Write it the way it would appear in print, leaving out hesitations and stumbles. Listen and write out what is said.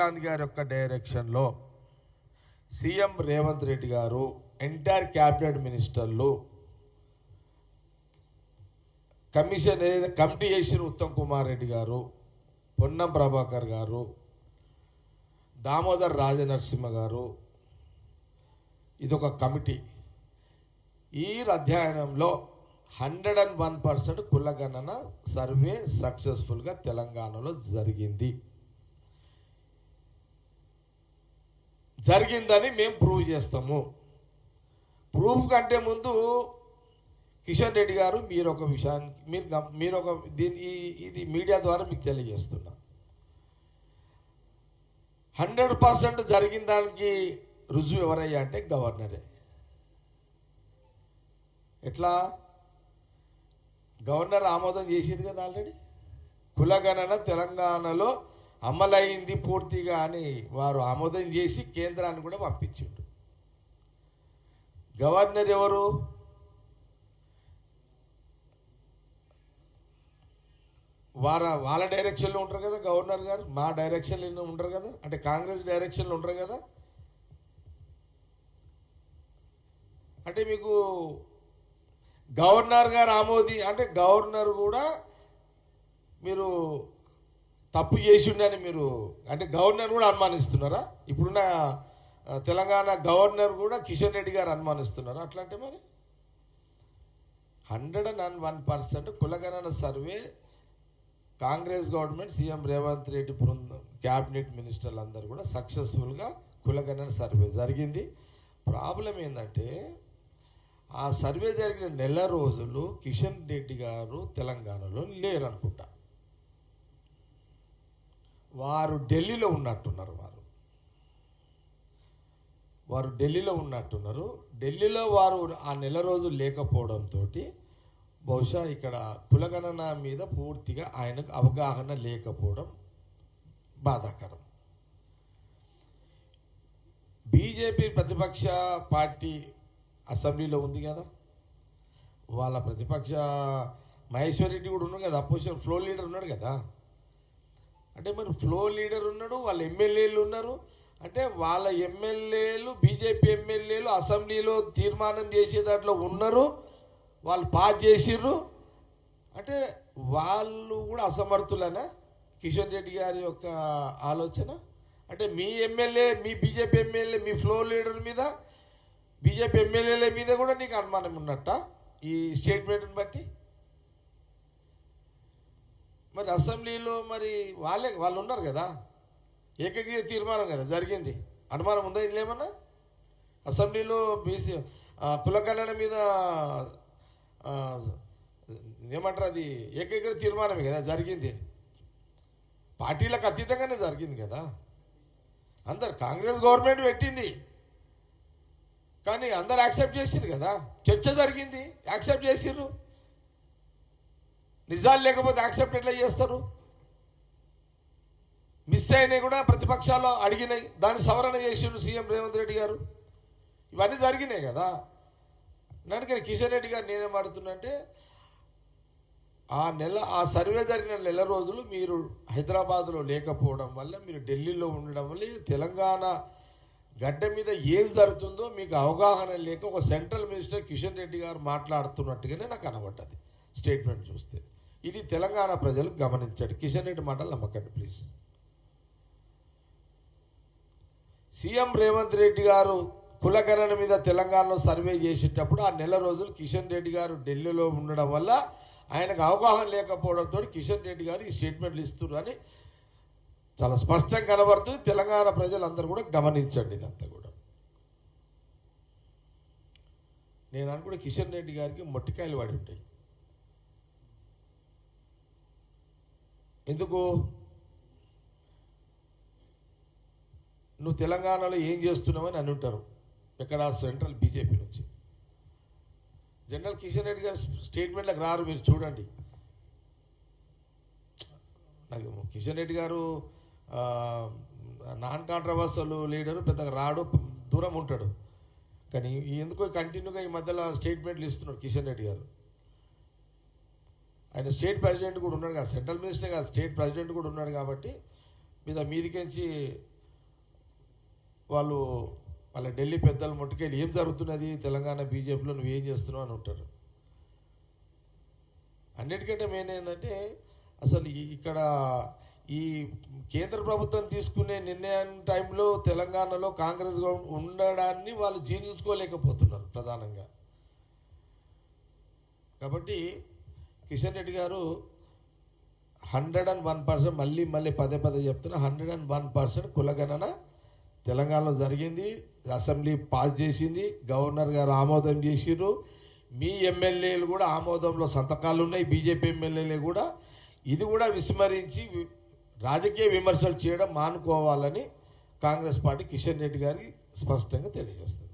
గాంధీ గారి యొక్క డైరెక్షన్లో సీఎం రేవంత్ రెడ్డి గారు ఎంటైర్ క్యాబినెట్ మినిస్టర్లు కమిషన్ ఏదైతే కమిటీ చేసిన ఉత్తమ్ కుమార్ రెడ్డి గారు, పొన్నం ప్రభాకర్ గారు, దామోదర్ రాజనరసింహ గారు, ఇదొక కమిటీ. ఈ అధ్యయనంలో 101% కులగణన సర్వే సక్సెస్ఫుల్గా తెలంగాణలో జరిగిందని మేము ప్రూవ్ చేస్తాము. ప్రూఫ్ కంటే ముందు కిషన్ రెడ్డి గారు మీరు ఒక విషయాన్ని మీరు ఒక ఇది మీడియా ద్వారా మీకు తెలియజేస్తున్నా. 100% జరిగిన దానికి రుజువు ఎవరయ్యా అంటే గవర్నరే. ఎట్లా? గవర్నర్ ఆమోదం చేసింది కదా ఆల్రెడీ. కులగణన తెలంగాణలో అమలైంది పూర్తిగా అని వారు ఆమోదం చేసి కేంద్రాన్ని కూడా పంపించిండు. గవర్నర్ ఎవరు? వాళ్ళ డైరెక్షన్లో ఉంటారు కదా గవర్నర్ గారు. మా డైరెక్షన్లో ఉంటారు కదా, అంటే కాంగ్రెస్ డైరెక్షన్లో ఉంటారు కదా. అంటే మీకు గవర్నర్ గారు అంటే గవర్నర్ కూడా మీరు తప్పు చేసిండని మీరు అంటే గవర్నర్ కూడా అనుమానిస్తున్నారా? ఇప్పుడున్న తెలంగాణ గవర్నర్ కూడా కిషన్ రెడ్డి గారు అనుమానిస్తున్నారా? అట్లా అంటే మరి 101% కులగణన survey Congress government, CM Revanth Reddy బృందం, క్యాబినెట్ మినిస్టర్లు అందరూ కూడా సక్సెస్ఫుల్గా కులగణన సర్వే జరిగింది. ప్రాబ్లం ఏంటంటే ఆ సర్వే జరిగిన నెల రోజులు కిషన్ రెడ్డి గారు తెలంగాణలో లేరనుకుంటా. వారు ఢిల్లీలో ఉన్నట్టున్నారు. వారు ఢిల్లీలో ఉన్నట్టున్నారు. ఢిల్లీలో వారు ఆ నెల రోజులు లేకపోవడంతో బహుశా ఇక్కడ కులగణన మీద పూర్తిగా ఆయనకు అవగాహన లేకపోవడం బాధాకరం. బీజేపీ ప్రతిపక్ష పార్టీ అసెంబ్లీలో ఉంది కదా, వాళ్ళ ప్రతిపక్ష మహేశ్వర్ రెడ్డి కూడా ఉన్నాడు కదా, అపోజిషన్ ఫ్లోర్ లీడర్ ఉన్నాడు కదా. అంటే మరి ఫ్లోర్ లీడర్ ఉన్నాడు, వాళ్ళ ఎమ్మెల్యేలు ఉన్నారు. అంటే వాళ్ళ ఎమ్మెల్యేలు, బీజేపీ ఎమ్మెల్యేలు అసెంబ్లీలో తీర్మానం చేసే దాంట్లో ఉన్నారు, వాళ్ళు పాస్ చేసిర్రు. అంటే వాళ్ళు కూడా అసమర్థులనా కిషన్ రెడ్డి గారి యొక్క ఆలోచన? అంటే మీ ఎమ్మెల్యే, మీ బీజేపీ ఎమ్మెల్యే, మీ ఫ్లోర్ లీడర్ మీద, బీజేపీ ఎమ్మెల్యేల మీద కూడా నీకు అనుమానం ఉన్నట్ట ఈ స్టేట్మెంట్ని బట్టి? మరి అసెంబ్లీలో మరి వాళ్ళు ఉన్నారు కదా, ఏకగ్రీవ తీర్మానం కదా జరిగింది. అనుమానం ఉందా ఇల్లేమన్నా? అసెంబ్లీలో బీసీ కులగణన మీద ఏమంటారు, అది ఏకగ్రీవ తీర్మానమే కదా జరిగింది. పార్టీలకు అతీతంగానే జరిగింది కదా. అందరు కాంగ్రెస్ గవర్నమెంట్ పెట్టింది కానీ అందరు యాక్సెప్ట్ చేసిర్రు కదా. చర్చ జరిగింది, యాక్సెప్ట్ చేసిర్రు. నిజాలు లేకపోతే యాక్సెప్ట్ ఎట్లా చేస్తారు? మిస్ అయినాయి కూడా ప్రతిపక్షాలు అడిగినాయి, దాన్ని సవరణ చేసిండు సీఎం రేవంత్ రెడ్డి గారు. ఇవన్నీ జరిగినాయి కదా. అందుకని కిషన్ రెడ్డి గారు నేనేం అడుగుతున్నంటే, ఆ సర్వే జరిగిన నెల రోజులు మీరు హైదరాబాద్లో లేకపోవడం వల్ల, మీరు ఢిల్లీలో ఉండడం వల్ల తెలంగాణ గడ్డ మీద ఏం జరుగుతుందో మీకు అవగాహన లేక ఒక సెంట్రల్ మినిస్టర్ కిషన్ రెడ్డి గారు మాట్లాడుతున్నట్టుగానే నాకు కనబడ్డది స్టేట్మెంట్ చూస్తే. ఇది తెలంగాణ ప్రజలు గమనించండి. కిషన్ రెడ్డి మాటలు నమ్మకండి ప్లీజ్. సీఎం రేవంత్ రెడ్డి గారు కులగణన మీద తెలంగాణలో సర్వే చేసేటప్పుడు ఆ నెల రోజులు కిషన్ రెడ్డి గారు ఢిల్లీలో ఉండడం వల్ల ఆయనకు అవగాహన లేకపోవడంతో కిషన్ రెడ్డి గారు ఈ స్టేట్మెంట్లు ఇస్తున్నారు అని చాలా స్పష్టంగా కనబడుతుంది. తెలంగాణ ప్రజలందరూ కూడా గమనించండి ఇదంతా కూడా. నేను అనుకుంటే కిషన్ రెడ్డి గారికి మొట్టికాయలు పడి ఉంటాయి. ఎందుకు? నువ్వు తెలంగాణలో ఏం చేస్తున్నావని అని ఉంటారు ఎక్కడ సెంట్రల్ బీజేపీ నుంచి. జనరల్ కిషన్ రెడ్డి గారు స్టేట్మెంట్లకు రారు, మీరు చూడండి. నాకు కిషన్ రెడ్డి గారు నాన్ కాంట్రవర్సల్ లీడరు, పెద్దగా రాడు, దూరం ఉంటాడు. కానీ ఎందుకో కంటిన్యూగా ఈ మధ్యలో స్టేట్మెంట్లు ఇస్తున్నాడు కిషన్ రెడ్డి గారు. ఆయన స్టేట్ ప్రెసిడెంట్ కూడా ఉన్నాడు కదా, సెంట్రల్ మినిస్టర్ కాదు, స్టేట్ ప్రెసిడెంట్ కూడా ఉన్నాడు కాబట్టి మీదికించి వాళ్ళు వాళ్ళ ఢిల్లీ పెద్దల ముట్టుకెళ్ళి ఏం జరుగుతున్నది తెలంగాణ బీజేపీలో నువ్వు ఏం చేస్తున్నావు అని ఉంటారు. అన్నిటికంటే మెయిన్ ఏంటంటే అసలు ఇక్కడ ఈ కేంద్ర ప్రభుత్వం తీసుకునే నిర్ణయం టైంలో తెలంగాణలో కాంగ్రెస్ ఉండడాన్ని వాళ్ళు జీర్ణించుకోలేకపోతున్నారు ప్రధానంగా. కాబట్టి కిషన్ రెడ్డి గారు 101% మళ్ళీ పదే చెప్తున్నా, 101% కులగణన తెలంగాణలో జరిగింది. అసెంబ్లీ పాస్ చేసింది, గవర్నర్ గారు ఆమోదం చేసిర్రు, మీ ఎమ్మెల్యేలు కూడా ఆమోదంలో సంతకాలు ఉన్నాయి, బీజేపీ ఎమ్మెల్యేలు కూడా. ఇది కూడా విస్మరించి రాజకీయ విమర్శలు చేయడం మానుకోవాలని కాంగ్రెస్ పార్టీ కిషన్ రెడ్డి గారికి స్పష్టంగా తెలియజేస్తుంది.